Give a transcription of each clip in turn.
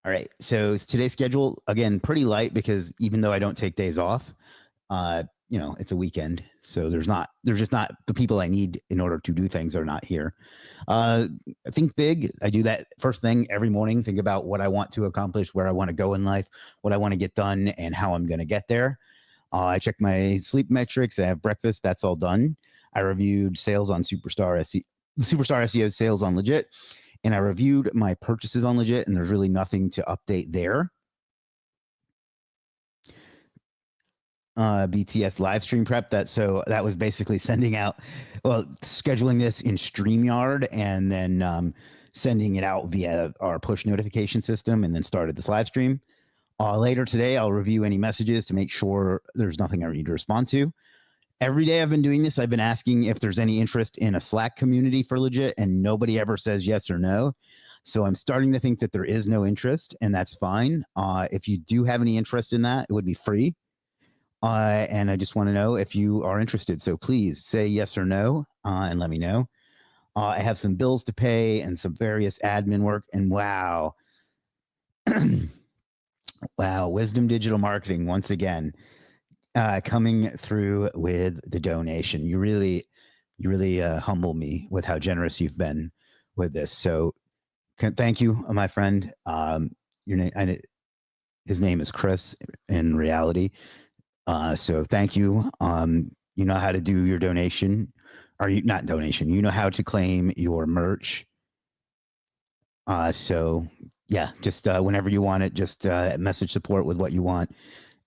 All right. So today's schedule, again, pretty light because even though I don't take days off, it's a weekend. So there's just not the people I need in order to do things are not here. I think big. I do that first thing every morning. Think about what I want to accomplish, where I want to go in life, what I want to get done, and how I'm going to get there. I check my sleep metrics. I have breakfast. That's all done. I reviewed sales on Superstar SEO sales on Legiit, and I reviewed my purchases on Legiit, and there's really nothing to update there. BTS live stream prep. That was basically scheduling this in StreamYard and then sending it out via our push notification system, and then started this live stream. Later today, I'll review any messages to make sure there's nothing I need to respond to. Every day I've been doing this, I've been asking if there's any interest in a Slack community for Legiit, and nobody ever says yes or no. So I'm starting to think that there is no interest, and that's fine. If you do have any interest in that, it would be free. And I just want to know if you are interested. So please say yes or no and let me know. I have some bills to pay and some various admin work. And wow. Wow. Wisdom Digital Marketing, once again, coming through with the donation. You really humble me with how generous you've been with this. So thank you, my friend. His name is Chris in reality. So thank you. You know how to do your donation, or not donation. You know how to claim your merch. So yeah, just whenever you want it, just message support with what you want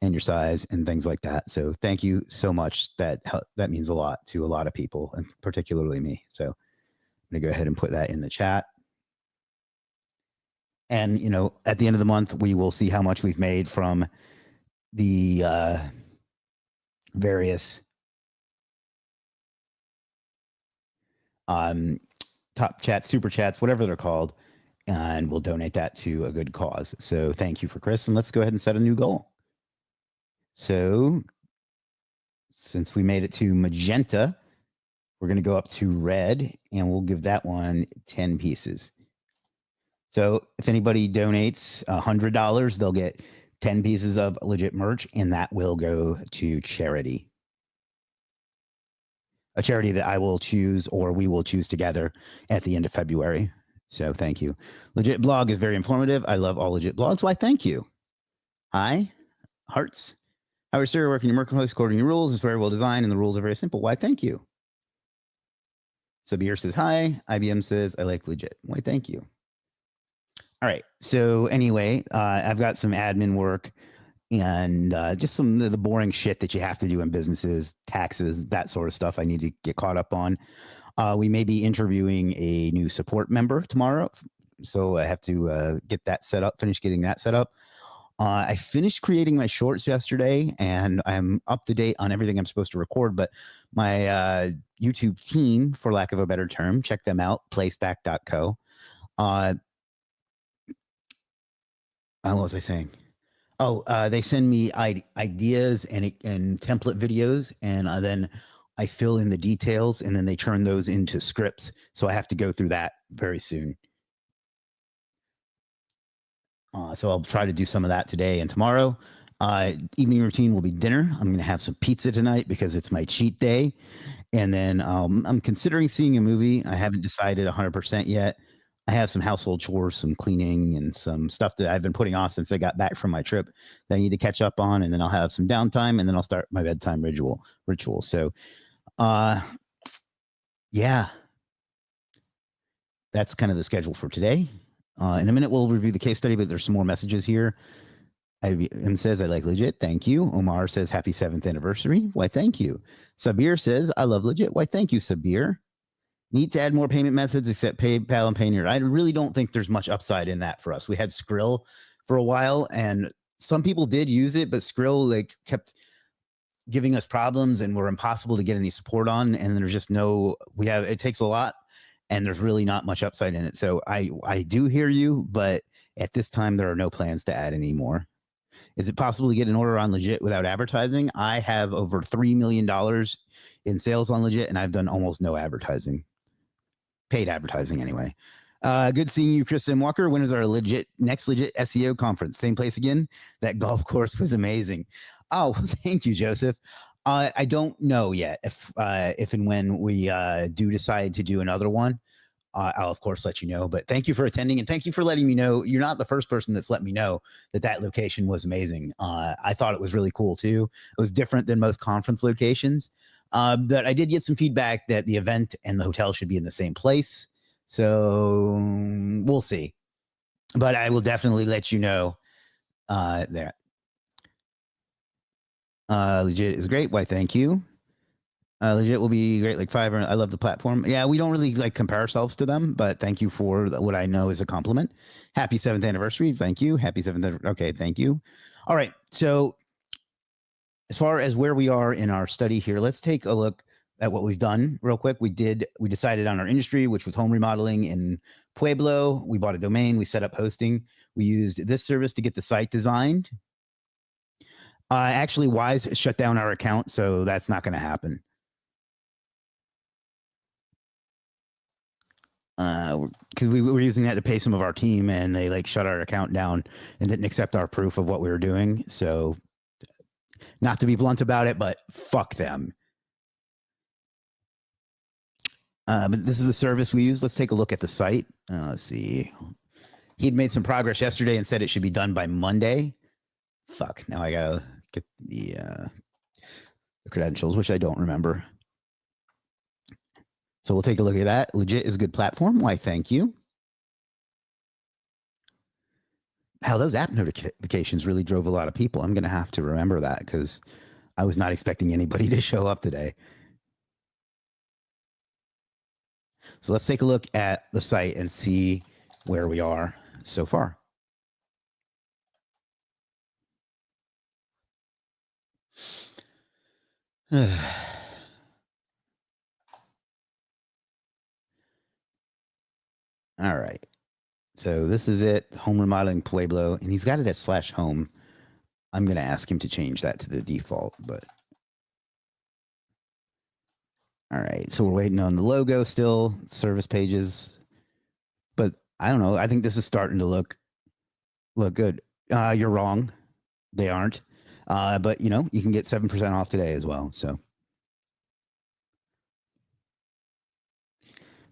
and your size and things like that. So thank you so much. That means a lot to a lot of people, and particularly me. So I'm gonna go ahead and put that in the chat. And at the end of the month, we will see how much we've made from the various top chats, super chats, whatever they're called, and we'll donate that to a good cause. So thank you for Chris, and let's go ahead and set a new goal. So since we made it to magenta, we're going to go up to red, and we'll give that one 10 pieces. So if anybody donates $100, they'll get 10 pieces of Legiit merch, and that will go to charity. A charity that I will choose, or we will choose together at the end of February. So thank you. Legiit blog is very informative. I love all Legiit blogs. Why, thank you. Hi, hearts. How are you working your marketplace according to your rules? It's very well designed, and the rules are very simple. Why, thank you. Sabir says hi. IBM says, I like Legiit. Why, thank you. All right. So anyway, I've got some admin work and just some of the boring shit that you have to do in businesses, taxes, that sort of stuff I need to get caught up on. We may be interviewing a new support member tomorrow. So I have to get that set up, finish getting that set up. I finished creating my shorts yesterday, and I'm up to date on everything I'm supposed to record. But my YouTube team, for lack of a better term, check them out, playstack.co. What was I saying? They send me ideas and template videos, and then I fill in the details, and then they turn those into scripts. So I have to go through that very soon. So I'll try to do some of that today and tomorrow. Evening routine will be dinner. I'm going to have some pizza tonight because it's my cheat day. And then I'm considering seeing a movie. I haven't decided 100% yet. I have some household chores, some cleaning, and some stuff that I've been putting off since I got back from my trip that I need to catch up on. And then I'll have some downtime, and then I'll start my bedtime ritual. So, yeah, that's kind of the schedule for today. In a minute, we'll review the case study, but there's some more messages here. IBM says, I like Legiit. Thank you. Omar says, happy 7th anniversary. Why, thank you. Sabir says, I love Legiit. Why, thank you, Sabir. Need to add more payment methods except PayPal and Payoneer. I really don't think there's much upside in that for us. We had Skrill for a while, and some people did use it, but Skrill kept giving us problems and were impossible to get any support on. And there's just it takes a lot, and there's really not much upside in it. So I do hear you, but at this time, there are no plans to add any more. Is it possible to get an order on Legiit without advertising? I have over $3 million in sales on Legiit, and I've done almost no advertising. Paid advertising anyway. Good seeing you, Kristen Walker. When is our next legit SEO conference? Same place again? That golf course was amazing. Oh, thank you, Joseph. I don't know yet if and when we do decide to do another one. I'll of course let you know. But thank you for attending, and thank you for letting me know. You're not the first person that's let me know that location was amazing. I thought it was really cool too. It was different than most conference locations. But I did get some feedback that the event and the hotel should be in the same place. So we'll see. But I will definitely let you know there. Legit is great. Why, thank you. Legit will be great. Like Fiverr, I love the platform. Yeah, we don't really like compare ourselves to them, but thank you for what I know is a compliment. Happy 7th anniversary. Thank you. Happy 7th. Okay, thank you. All right. So as far as where we are in our study here, let's take a look at what we've done real quick. We decided on our industry, which was home remodeling in Pueblo. We bought a domain. We set up hosting. We used this service to get the site designed. Actually, Wise shut down our account, so that's not going to happen. Because we were using that to pay some of our team, and they like shut our account down and didn't accept our proof of what we were doing. So, not to be blunt about it, but fuck them. But this is the service we use. Let's take a look at the site. Let's see. He'd made some progress yesterday and said it should be done by Monday. Fuck. Now I gotta get the credentials, which I don't remember. So we'll take a look at that. Legit is a good platform. Why, thank you. How those app notifications really drove a lot of people. I'm going to have to remember that because I was not expecting anybody to show up today. So let's take a look at the site and see where we are so far. All right. So this is it. Home remodeling Pueblo. And he's got it as /home. I'm going to ask him to change that to the default, but. All right. So we're waiting on the logo still, service pages. But I don't know. I think this is starting to look good. You're wrong. They aren't. But you know, you can get 7% off today as well. So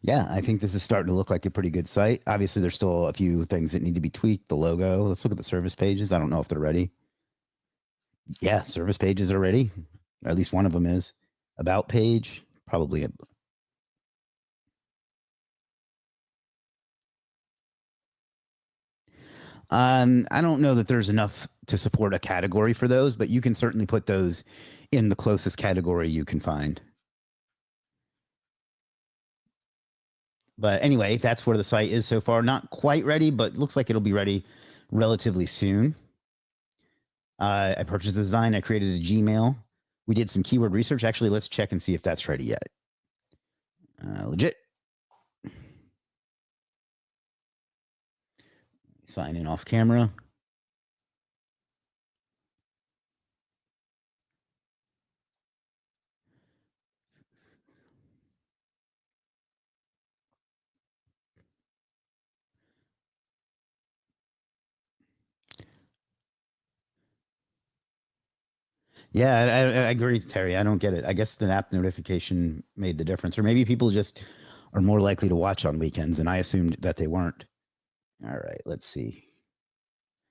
yeah, I think this is starting to look like a pretty good site. Obviously, there's still a few things that need to be tweaked. The logo. Let's look at the service pages. I don't know if they're ready. Yeah, service pages are ready. Or at least one of them is. About page, probably. I don't know that there's enough to support a category for those, but you can certainly put those in the closest category you can find. But anyway, that's where the site is so far. Not quite ready, but looks like it'll be ready relatively soon. I purchased the design. I created a Gmail. We did some keyword research. Actually, let's check and see if that's ready yet. Legit. Sign in off camera. Yeah, I agree, Terry. I don't get it. I guess the app notification made the difference, or maybe people just are more likely to watch on weekends, and I assumed that they weren't. All right, let's see.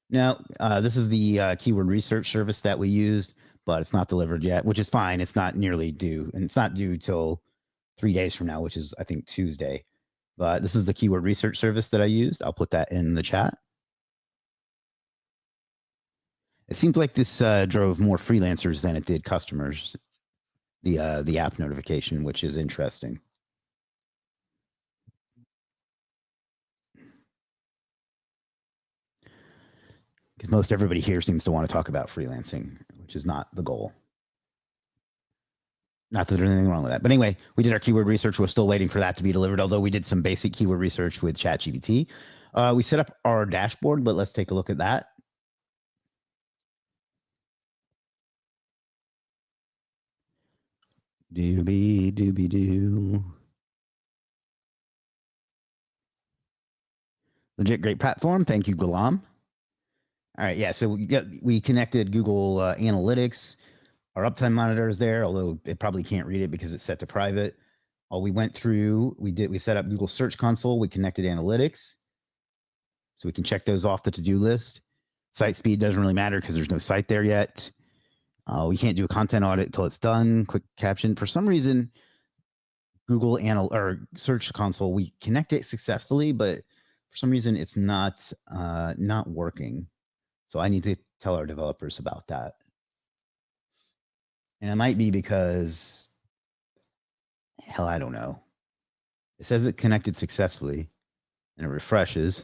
Now, this is the keyword research service that we used, but it's not delivered yet, which is fine. It's not nearly due, and it's not due till 3 days from now, which is, I think, Tuesday. But this is the keyword research service that I used. I'll put that in the chat. It seems like this drove more freelancers than it did customers, the app notification, which is interesting. Because most everybody here seems to want to talk about freelancing, which is not the goal. Not that there's anything wrong with that. But anyway, we did our keyword research. We're still waiting for that to be delivered, although we did some basic keyword research with ChatGPT. We set up our dashboard, but let's take a look at that. Doobie doobie doo. Legit, great platform. Thank you, Gulam. All right, yeah. So we connected Google Analytics. Our uptime monitor is there, although it probably can't read it because it's set to private. All we went through, we set up Google Search Console. We connected Analytics, so we can check those off the to-do list. Site speed doesn't really matter because there's no site there yet. We can't do a content audit until it's done. Quick caption. For some reason, Google or Search Console, we connect it successfully, but for some reason it's not working. So I need to tell our developers about that. And it might be because, hell, I don't know. It says it connected successfully and it refreshes.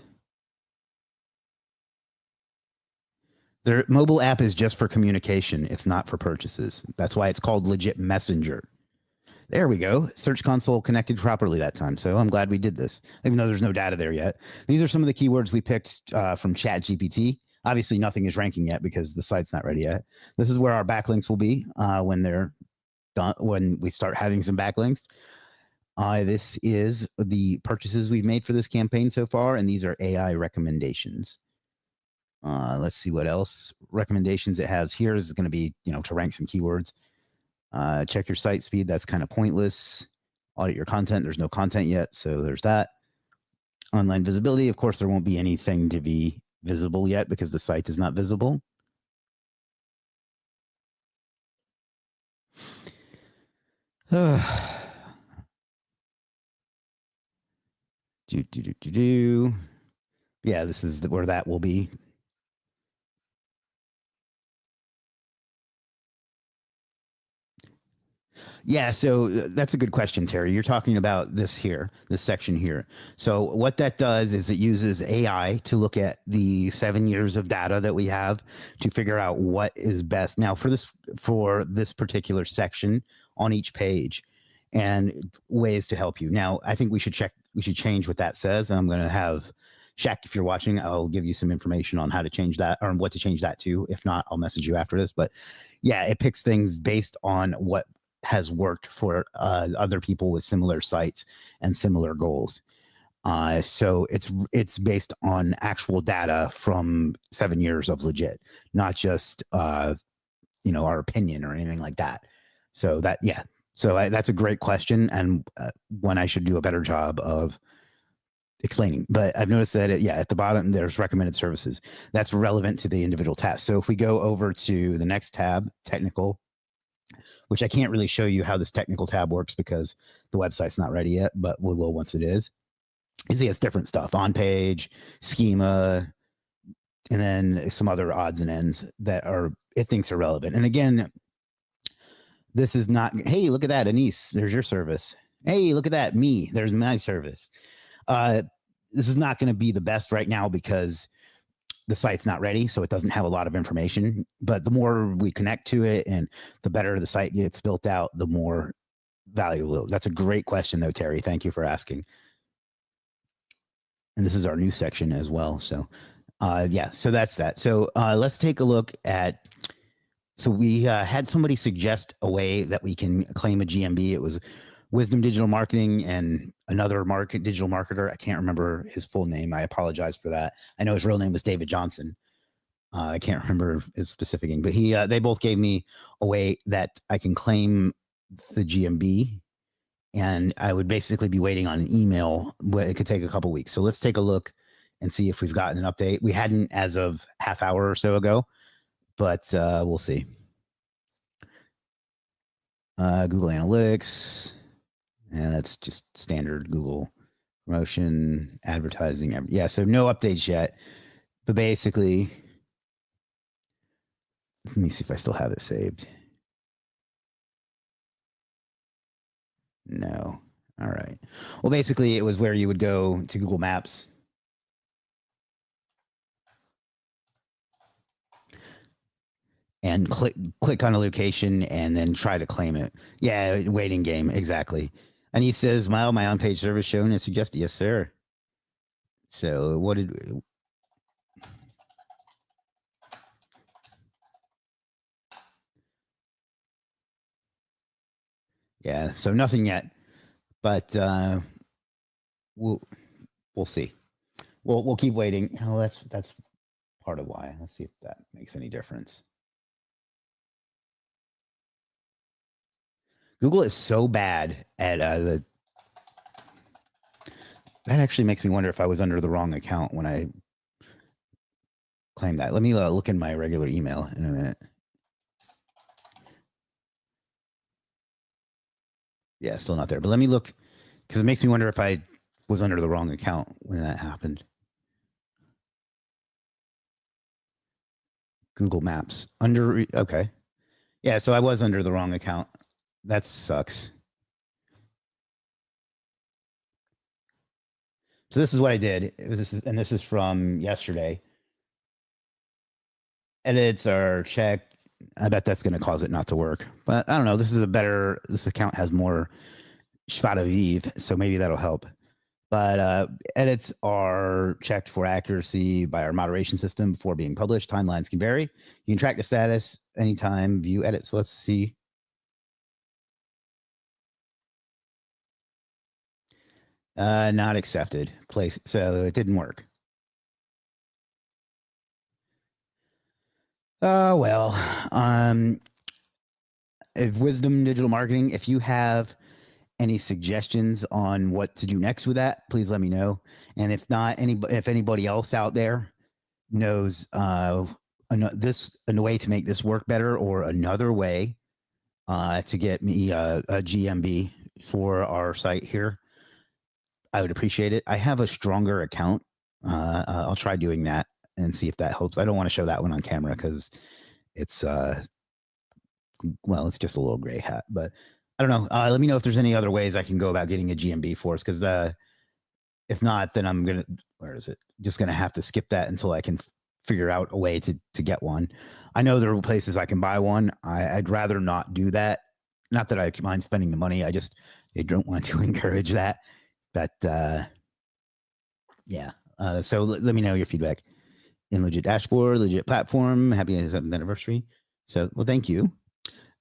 Their mobile app is just for communication. It's not for purchases. That's why it's called Legit Messenger. There we go. Search Console connected properly that time. So I'm glad we did this, even though there's no data there yet. These are some of the keywords we picked from ChatGPT. Obviously, nothing is ranking yet because the site's not ready yet. This is where our backlinks will be when they're done, when we start having some backlinks. This is the purchases we've made for this campaign so far, and these are AI recommendations. Let's see what else recommendations it has here is going to be, to rank some keywords. Check your site speed. That's kind of pointless. Audit your content. There's no content yet, so there's that. Online visibility. Of course, there won't be anything to be visible yet because the site is not visible. Yeah, this is where that will be. Yeah, so that's a good question, Terry. You're talking about this section here. So what that does is it uses AI to look at the 7 years of data that we have to figure out what is best. Now for this particular section on each page and ways to help you. Now, I think we should change what that says. I'm going to have Shaq, if you're watching, I'll give you some information on how to change that or what to change that to. If not, I'll message you after this. But yeah, it picks things based on what has worked for other people with similar sites and similar goals. So it's based on actual data from 7 years of Legit, not just our opinion or anything like that. So that's a great question and one I should do a better job of explaining. But I've noticed that at the bottom there's recommended services that's relevant to the individual task. So if we go over to the next tab, technical, which I can't really show you how this technical tab works because the website's not ready yet, but we will once it is. You see, it's different stuff on page, schema, and then some other odds and ends that it thinks are relevant. And again, this is not, hey, look at that, Anise, there's your service. Hey, look at that, me, there's my service. This is not going to be the best right now because the site's not ready, so it doesn't have a lot of information. But the more we connect to it and the better the site gets built out, the more valuable. That's a great question, though, Terry. Thank you for asking. And this is our new section as well. So, so that's that. So let's take a look at. So we had somebody suggest a way that we can claim a GMB. It was Wisdom Digital Marketing and another digital marketer. I can't remember his full name. I apologize for that. I know his real name was David Johnson. I can't remember his specific name, but they both gave me a way that I can claim the GMB, and I would basically be waiting on an email. It could take a couple weeks. So let's take a look and see if we've gotten an update. We hadn't as of half hour or so ago, but we'll see. Google Analytics. And that's just standard Google promotion, advertising. Yeah, so no updates yet. But basically, let me see if I still have it saved. No. All right. Well, basically, it was where you would go to Google Maps. And click on a location and then try to claim it. Yeah, waiting game, exactly. And he says, my on-page service shown and suggested, yes, sir. So what did... Yeah, so nothing yet. But we'll see. we'll keep waiting. That's part of why. Let's see if that makes any difference. Google is so bad at the. That actually makes me wonder if I was under the wrong account when I claimed that. Let me look in my regular email in a minute. Yeah, still not there. But let me look because it makes me wonder if I was under the wrong account when that happened. Google Maps okay. Yeah, so I was under the wrong account. That sucks. So this is what I did. This is from yesterday. Edits are checked. I bet that's going to cause it not to work. But I don't know. This account has more schwa de vivre, so maybe that'll help. But edits are checked for accuracy by our moderation system before being published. Timelines can vary. You can track the status anytime, view edits. So let's see. Not accepted. Place. So it didn't work. Well, if Wisdom Digital Marketing, if you have any suggestions on what to do next with that, please let me know. And if not, if anybody else out there knows a way to make this work better or another way to get me a GMB for our site here, I would appreciate it. I have a stronger account. I'll try doing that and see if that helps. I don't want to show that one on camera because it's it's just a little gray hat, but I don't know. Let me know if there's any other ways I can go about getting a GMB for us, because if not, then I'm gonna just gonna have to skip that until I can figure out a way to get one. I know there are places I can buy one. I'd rather not do that. Not that I mind spending the money. I don't want to encourage that. But yeah. So let me know your feedback in Legiit dashboard, Legiit platform. Happy 7th anniversary. So, well, thank you.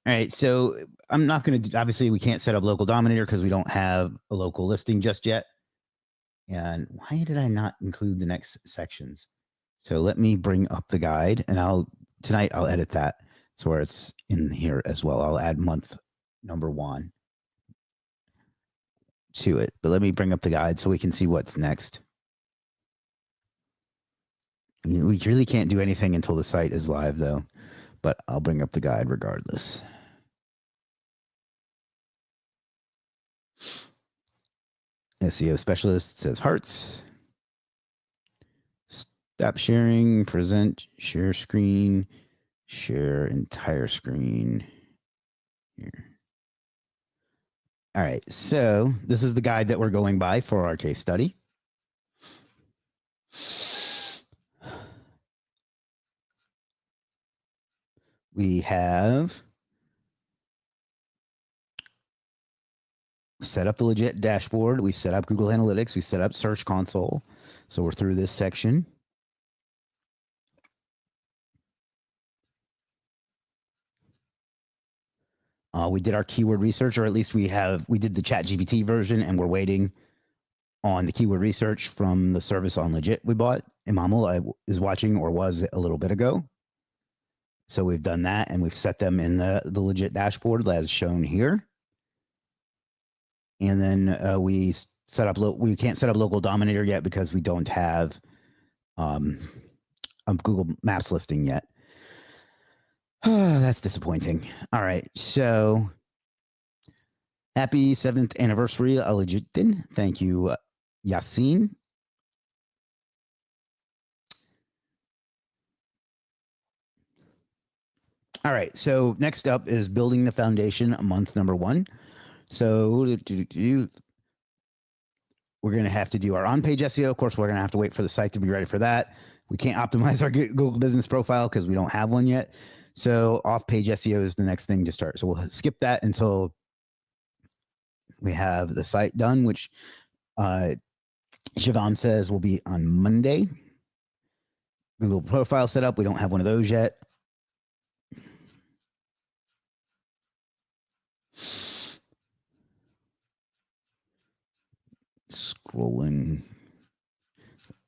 All right, so I'm not going to, obviously we can't set up local dominator because we don't have a local listing just yet. And why did I not include the next sections? So let me bring up the guide, and tonight I'll edit that so where it's in here as well. I'll add month number 1 to it, but let me bring up the guide so we can see what's next. We really can't do anything until the site is live though, but I'll bring up the guide regardless. SEO specialist says hearts. Stop sharing, present, share screen, share entire screen. Here. All right, so this is the guide that we're going by for our case study. We have set up the Legiit dashboard. We've set up Google Analytics. We set up Search Console. So we're through this section. We did our keyword research, or at least we did the ChatGPT version, and we're waiting on the keyword research from the service on Legiit we bought. Imamul is watching, or was a little bit ago. So we've done that, and we've set them in the Legiit dashboard as shown here. And then we set up, we can't set up local dominator yet because we don't have a Google Maps listing yet. That's disappointing. All right, so happy 7th anniversary, Legiit. Thank you, Yassine. All right, so next up is building the foundation, month number 1. So we're going to have to do our on-page SEO. Of course, we're going to have to wait for the site to be ready for that. We can't optimize our Google business profile because we don't have one yet. So off-page SEO is the next thing to start. So we'll skip that until we have the site done, which Shivam says will be on Monday. Google profile set up. We don't have one of those yet. Scrolling.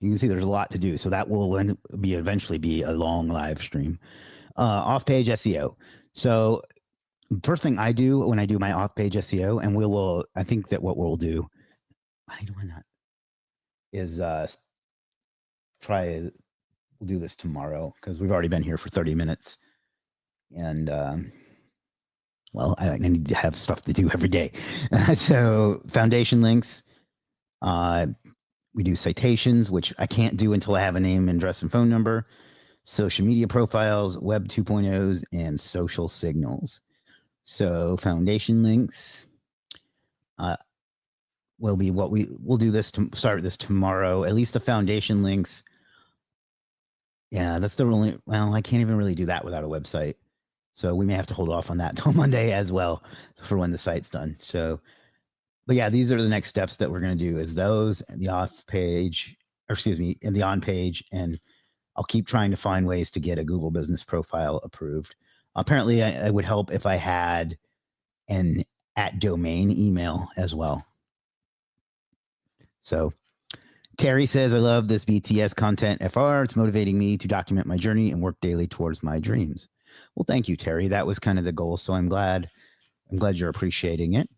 You can see there's a lot to do. So that will eventually be a long live stream. Off-page SEO. So first thing I do when I do my off-page SEO, and I think that what we'll do, why not, is we'll do this tomorrow because we've already been here for 30 minutes. And, well, I need to have stuff to do every day. So foundation links, we do citations, which I can't do until I have a name, address, and phone number, social media profiles, web 2.0s, and social signals. So foundation links will be what we'll do this to start this tomorrow. At least the foundation links. Yeah, that's the only, well, I can't even really do that without a website. So we may have to hold off on that till Monday as well for when the site's done. So, but yeah, these are the next steps that we're going to do is those and the off page, or excuse me, and the on page. And I'll keep trying to find ways to get a Google Business Profile approved. Apparently, it would help if I had an @domain email as well. So Terry says, I love this BTS content FR. It's motivating me to document my journey and work daily towards my dreams. Well, thank you, Terry. That was kind of the goal. So I'm glad you're appreciating it.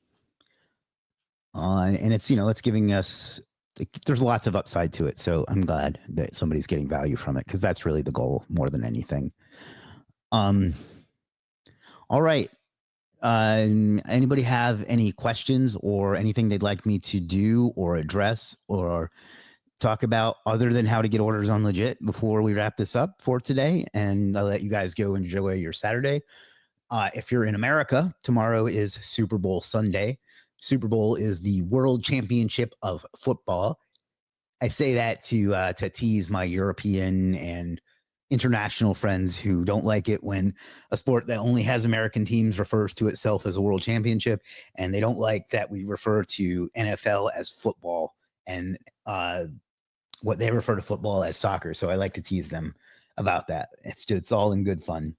And it's, it's giving us, there's lots of upside to it. So I'm glad that somebody's getting value from it because that's really the goal more than anything. All right. Anybody have any questions or anything they'd like me to do or address or talk about other than how to get orders on Legiit before we wrap this up for today? And I'll let you guys go enjoy your Saturday. If you're in America, tomorrow is Super Bowl Sunday. Super Bowl is the World Championship of football. I say that to tease my European and international friends who don't like it when a sport that only has American teams refers to itself as a world championship, and they don't like that we refer to NFL as football and what they refer to football as soccer. So I like to tease them about that. It's all in good fun.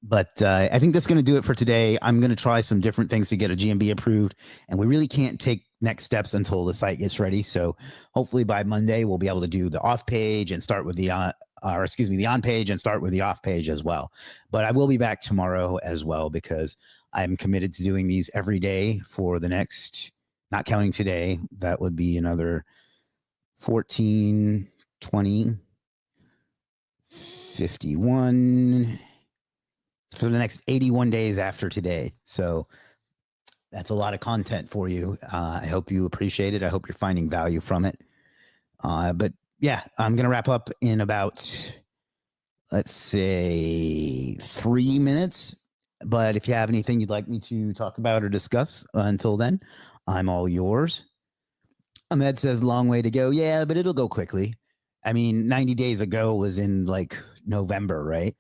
But I think that's going to do it for today. I'm going to try some different things to get a GMB approved, and we really can't take next steps until the site gets ready. So hopefully by Monday, we'll be able to do the off page and start with the on page and start with the off page as well. But I will be back tomorrow as well because I'm committed to doing these every day for the next, not counting today, that would be another 14, 20, 51 for the next 81 days after today. So that's a lot of content for you. I hope you appreciate it. I hope you're finding value from it. But yeah, I'm going to wrap up in about, let's say 3 minutes. But if you have anything you'd like me to talk about or discuss until then, I'm all yours. Ahmed says, long way to go. Yeah, but it'll go quickly. I mean, 90 days ago was in like November, right?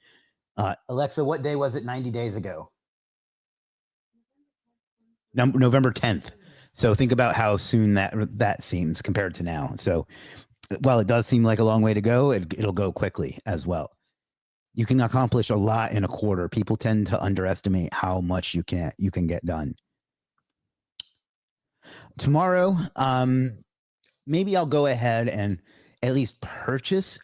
Alexa, what day was it 90 days ago? November 10th. So think about how soon that seems compared to now. So while it does seem like a long way to go, it'll go quickly as well. You can accomplish a lot in a quarter. People tend to underestimate how much you can get done. Tomorrow, maybe I'll go ahead and at least purchase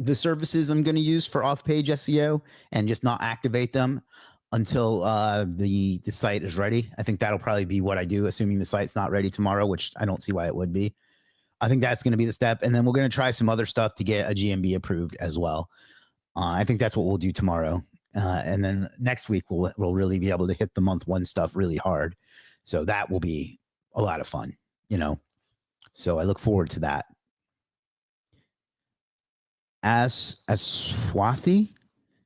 the services I'm going to use for off-page SEO and just not activate them until the site is ready. I think that'll probably be what I do, assuming the site's not ready tomorrow, which I don't see why it would be. I think that's going to be the step. And then we're going to try some other stuff to get a GMB approved as well. I think that's what we'll do tomorrow. And then next week, we'll really be able to hit the month one stuff really hard. So that will be a lot of fun, So I look forward to that. As Swathi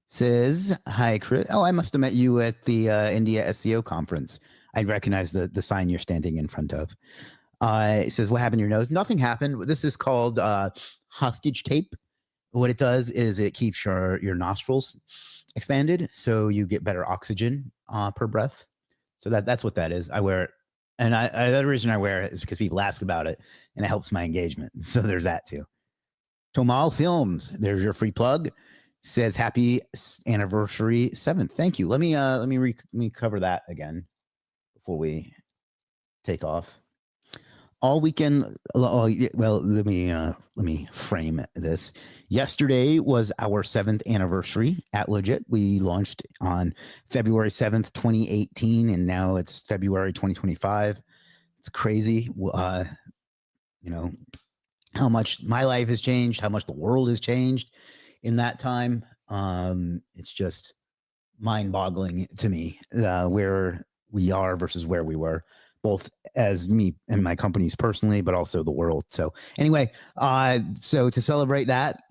says, hi, Chris. Oh, I must have met you at the India SEO conference. I recognize the sign you're standing in front of. It says, what happened to your nose? Nothing happened. This is called hostage tape. What it does is it keeps your nostrils expanded so you get better oxygen per breath. So that's what that is. I wear it. And the other reason I wear it is because people ask about it and it helps my engagement. So there's that too. Tomal Films, there's your free plug. Says happy anniversary 7th. Thank you. Let me cover that again before we take off. all weekend. Well, let me frame this. Yesterday was our 7th anniversary at Legiit. We launched on February 7th, 2018, and now it's February 2025. It's crazy. You know, how much my life has changed, how much the world has changed in that time. It's just mind-boggling to me where we are versus where we were, both as me and my companies personally, but also the world. So anyway, so to celebrate that,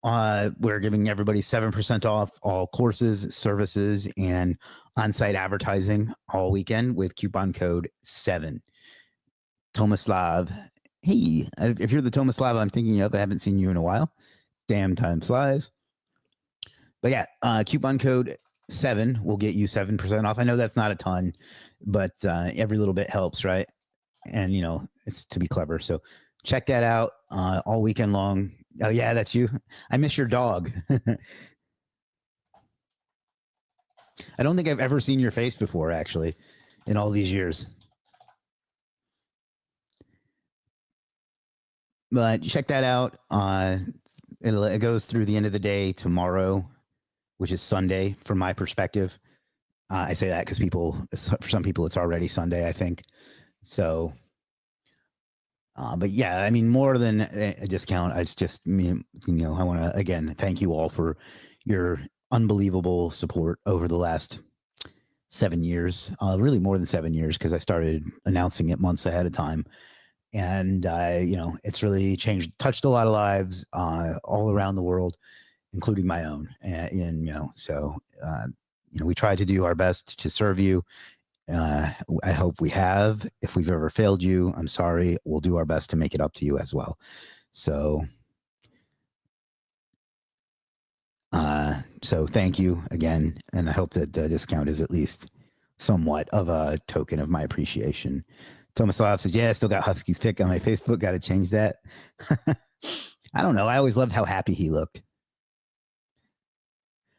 we're giving everybody 7% off all courses, services, and on-site advertising all weekend with coupon code 7. Tomislav. Hey, if you're the Tomislav I'm thinking of, I haven't seen you in a while. Damn, time flies. But yeah, coupon code 7 will get you 7% off. I know that's not a ton, but every little bit helps, right? And, you know, it's to be clever. So check that out all weekend long. Oh, yeah, that's you. I miss your dog. I don't think I've ever seen your face before, actually, in all these years. But check that out. It goes through the end of the day tomorrow, which is Sunday from my perspective. I say that because for some people, it's already Sunday, I think. So, but yeah, I mean, more than a discount, I just, you know, I want to, again, thank you all for your unbelievable support over the last 7 years, really more than 7 years, because I started announcing it months ahead of time. And, you know, it's really touched a lot of lives all around the world, including my own. And you know, so, you know, we try to do our best to serve you. I hope we have. If we've ever failed you, I'm sorry. We'll do our best to make it up to you as well. So, so thank you again. And I hope that the discount is at least somewhat of a token of my appreciation. Tomislav said, yeah, I still got Husky's pick on my Facebook. Got to change that. I don't know. I always loved how happy he looked.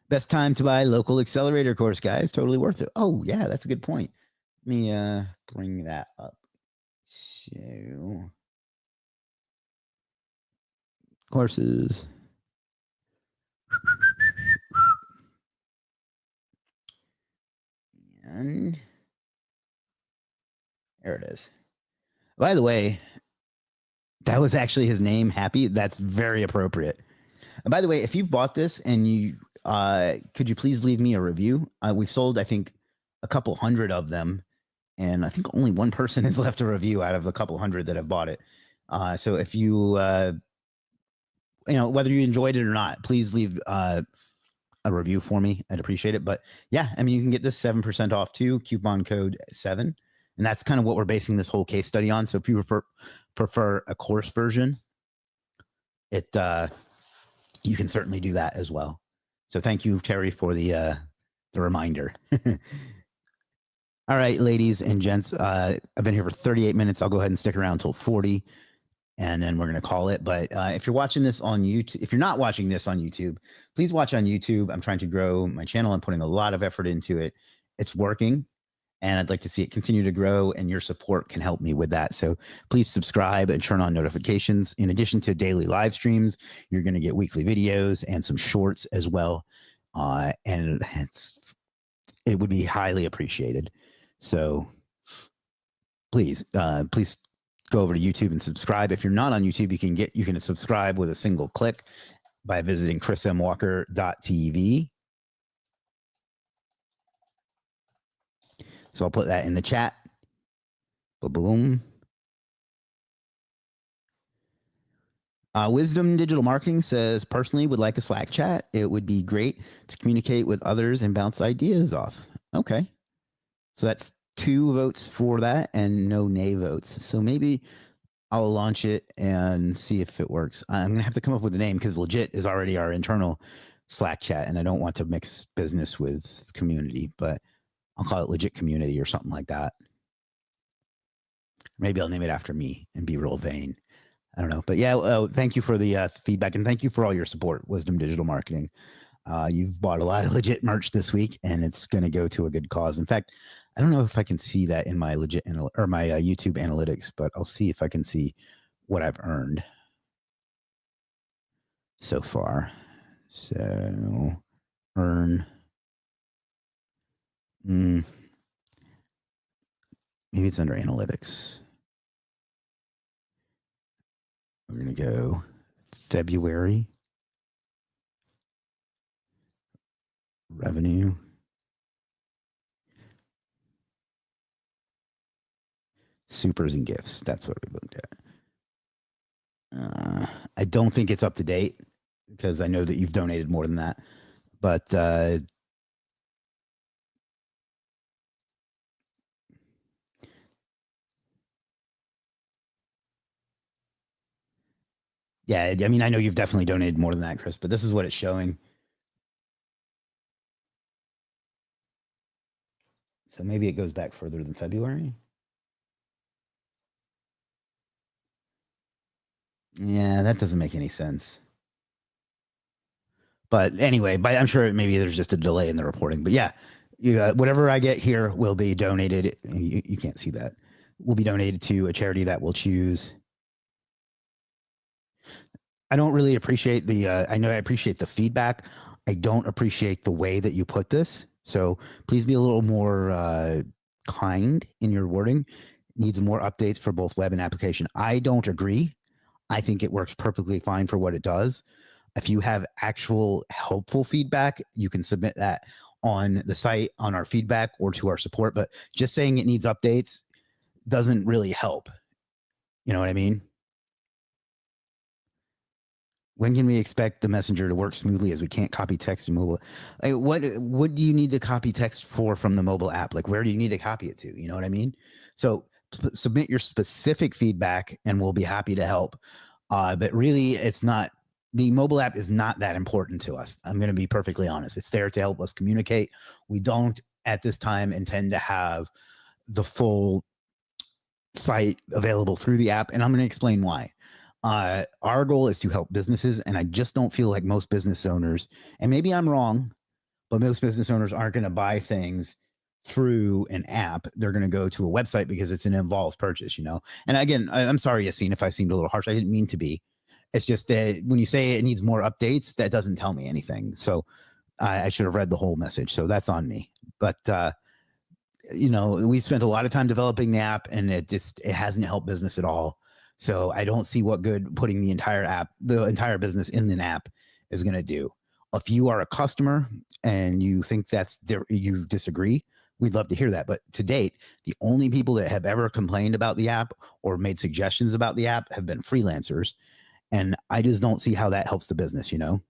Best time to buy local accelerator course, guys. Totally worth it. Oh, yeah, that's a good point. Let me bring that up. So, courses. And there it is. By the way, that was actually his name, Happy. That's very appropriate. And by the way, if you've bought this and you could you please leave me a review? We've sold, I think, a couple hundred of them, and I think only one person has left a review out of the couple hundred that have bought it. So if you, you know, whether you enjoyed it or not, please leave a review for me. I'd appreciate it. But yeah, I mean, you can get this 7% off too, coupon code 7. And that's kind of what we're basing this whole case study on. So if you prefer a course version, you can certainly do that as well. So thank you, Terry, for the reminder. All right, ladies and gents, I've been here for 38 minutes. I'll go ahead and stick around until 40, and then we're going to call it. But if you're watching this on YouTube, if you're not watching this on YouTube, please watch on YouTube. I'm trying to grow my channel. I'm putting a lot of effort into it. It's working, and I'd like to see it continue to grow, and your support can help me with that. So please subscribe and turn on notifications. In addition to daily live streams, you're going to get weekly videos and some shorts as well. And it would be highly appreciated. So please go over to YouTube and subscribe. If you're not on YouTube, you can subscribe with a single click by visiting chrismwalker.tv. So I'll put that in the chat. Boom. Wisdom Digital Marketing says, personally would like a Slack chat. It would be great to communicate with others and bounce ideas off. Okay. So that's 2 votes for that and no nay votes. So maybe I'll launch it and see if it works. I'm going to have to come up with a name because Legiit is already our internal Slack chat, and I don't want to mix business with community, but I'll call it Legiit Community or something like that. Maybe I'll name it after me and be real vain. I don't know. But yeah, thank you for the feedback, and thank you for all your support, Wisdom Digital Marketing. You've bought a lot of Legiit merch this week, and it's going to go to a good cause. In fact, I don't know if I can see that in my Legiit or my YouTube analytics, but I'll see if I can see what I've earned so far. So earn. Maybe it's under analytics. We're going to go February revenue. Supers and gifts. That's what we looked at. I don't think it's up to date because I know that you've donated more than that. But yeah, I mean, I know you've definitely donated more than that, Chris, but this is what it's showing. So maybe it goes back further than February. Yeah, that doesn't make any sense. But anyway, I'm sure maybe there's just a delay in the reporting. But yeah, whatever I get here will be donated. You can't see that. Will be donated to a charity that will choose. I don't really appreciate the. I know I appreciate the feedback. I don't appreciate the way that you put this. So please be a little more kind in your wording. Needs more updates for both web and application. I don't agree. I think it works perfectly fine for what it does. If you have actual helpful feedback, you can submit that on the site, on our feedback, or to our support. But just saying it needs updates doesn't really help. You know what I mean? When can we expect the messenger to work smoothly as we can't copy text to mobile? Like, what do you need to copy text for from the mobile app? Like, where do you need to copy it to? You know what I mean? So submit your specific feedback and we'll be happy to help. But really, it's not, the mobile app is not that important to us. I'm going to be perfectly honest. It's there to help us communicate. We don't at this time intend to have the full site available through the app. And I'm going to explain why. Our goal is to help businesses. And I just don't feel like most business owners, and maybe I'm wrong, but most business owners aren't going to buy things through an app. They're going to go to a website because it's an involved purchase, you know? And again, I'm sorry, Yassine, if I seemed a little harsh. I didn't mean to be. It's just that when you say it needs more updates, that doesn't tell me anything. So I should have read the whole message. So that's on me. But, you know, we spent a lot of time developing the app and it hasn't helped business at all. So I don't see what good putting the entire business in an app is going to do. If you are a customer and you think you disagree, we'd love to hear that. But to date, the only people that have ever complained about the app or made suggestions about the app have been freelancers. And I just don't see how that helps the business, you know?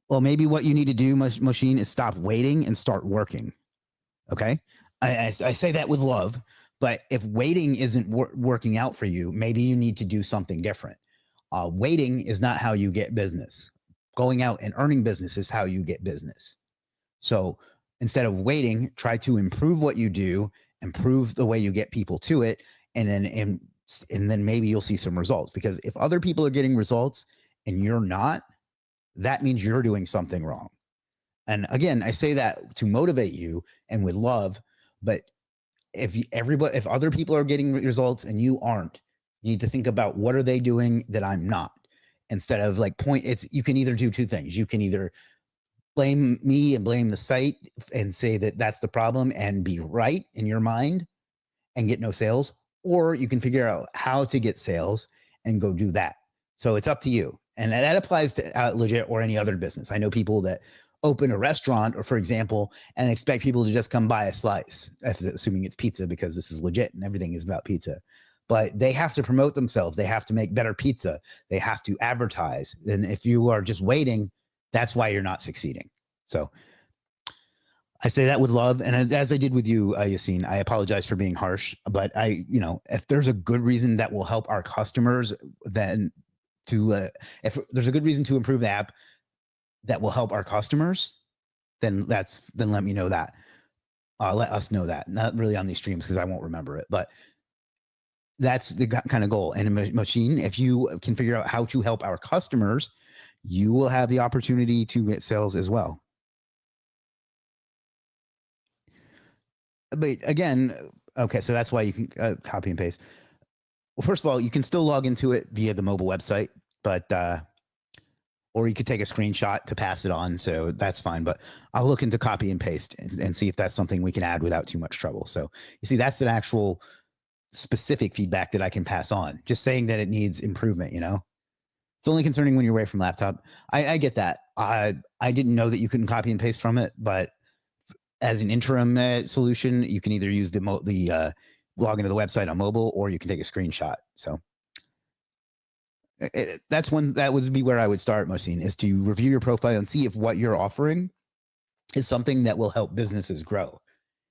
Well, maybe what you need to do, Machine, is stop waiting and start working. Okay. I say that with love, but if waiting isn't working out for you, maybe you need to do something different. Waiting is not how you get business. Going out and earning business is how you get business. So instead of waiting, try to improve what you do, improve the way you get people to it, and then maybe you'll see some results. Because if other people are getting results and you're not, that means you're doing something wrong. And again, I say that to motivate you and with love, but if other people are getting results and you aren't, you need to think about what are they doing that I'm not. Instead of like you can either do two things. You can either blame me and blame the site and say that that's the problem and be right in your mind and get no sales, or you can figure out how to get sales and go do that. So it's up to you. And that applies to Legiit or any other business. I know people that open a restaurant, or for example, and expect people to just come buy a slice, assuming it's pizza, because this is Legiit and everything is about pizza. But they have to promote themselves. They have to make better pizza. They have to advertise. And if you are just waiting, that's why you're not succeeding. So I say that with love. And as I did with you, Yassine, I apologize for being harsh, but if there's a good reason that will help our customers, then if there's a good reason to improve the app that will help our customers, then let me know that. Let us know that. Not really on these streams because I won't remember it, but that's the kind of goal. And Machine, if you can figure out how to help our customers, you will have the opportunity to get sales as well. But again, okay, so that's why you can copy and paste. Well, first of all, you can still log into it via the mobile website, but or you could take a screenshot to pass it on. So that's fine. But I'll look into copy and paste and see if that's something we can add without too much trouble. So you see, that's an actual specific feedback that I can pass on. Just saying that it needs improvement, It's only concerning when you're away from laptop. I get that. I didn't know that you couldn't copy and paste from it, but as an interim solution, you can either use the log into the website on mobile, or you can take a screenshot. So that would be where I would start, Mohsin, is to review your profile and see if what you're offering is something that will help businesses grow.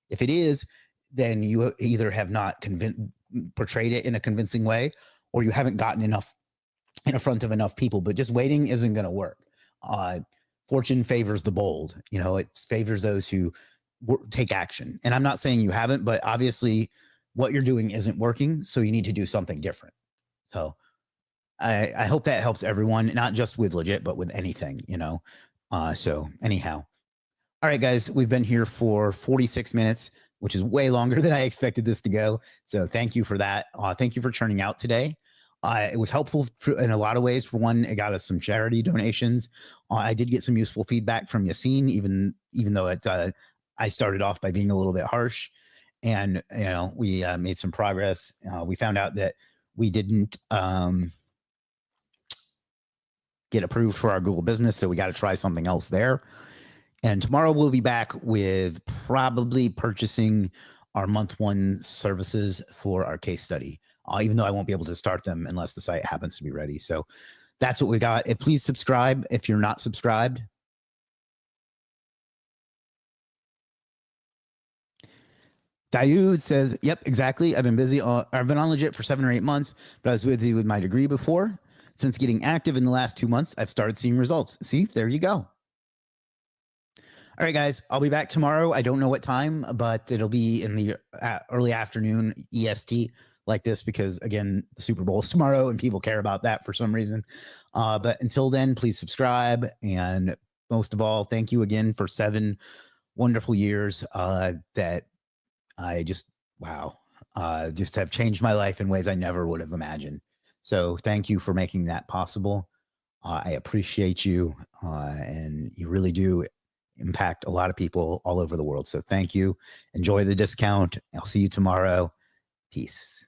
If it is, then you either have not portrayed it in a convincing way, or you haven't gotten enough in front of enough people. But just waiting isn't going to work. Fortune favors the bold. It favors those who take action. And I'm not saying you haven't, but obviously what you're doing isn't working. So you need to do something different. So I hope that helps everyone, not just with Legiit, but with anything, so anyhow. All right, guys, we've been here for 46 minutes, which is way longer than I expected this to go. So thank you for that. Thank you for churning out today. It was helpful in a lot of ways. For one, it got us some charity donations. I did get some useful feedback from Yassine, even though I started off by being a little bit harsh. And, we made some progress. We found out that we didn't get approved for our Google business. So we got to try something else there. And tomorrow we'll be back with probably purchasing our month one services for our case study, even though I won't be able to start them unless the site happens to be ready. So that's what we got. Please subscribe if you're not subscribed. Dayoud says, yep, exactly. I've been busy. I've been on Legiit for 7 or 8 months, but I was busy with my degree before. Since getting active in the last 2 months, I've started seeing results. See, there you go. All right, guys, I'll be back tomorrow. I don't know what time, but it'll be in the early afternoon EST like this because, again, the Super Bowl is tomorrow and people care about that for some reason. But until then, please subscribe. And most of all, thank you again for 7 wonderful years that I just, wow, just have changed my life in ways I never would have imagined. So thank you for making that possible. I appreciate you, and you really do impact a lot of people all over the world. So thank you. Enjoy the discount. I'll see you tomorrow. Peace.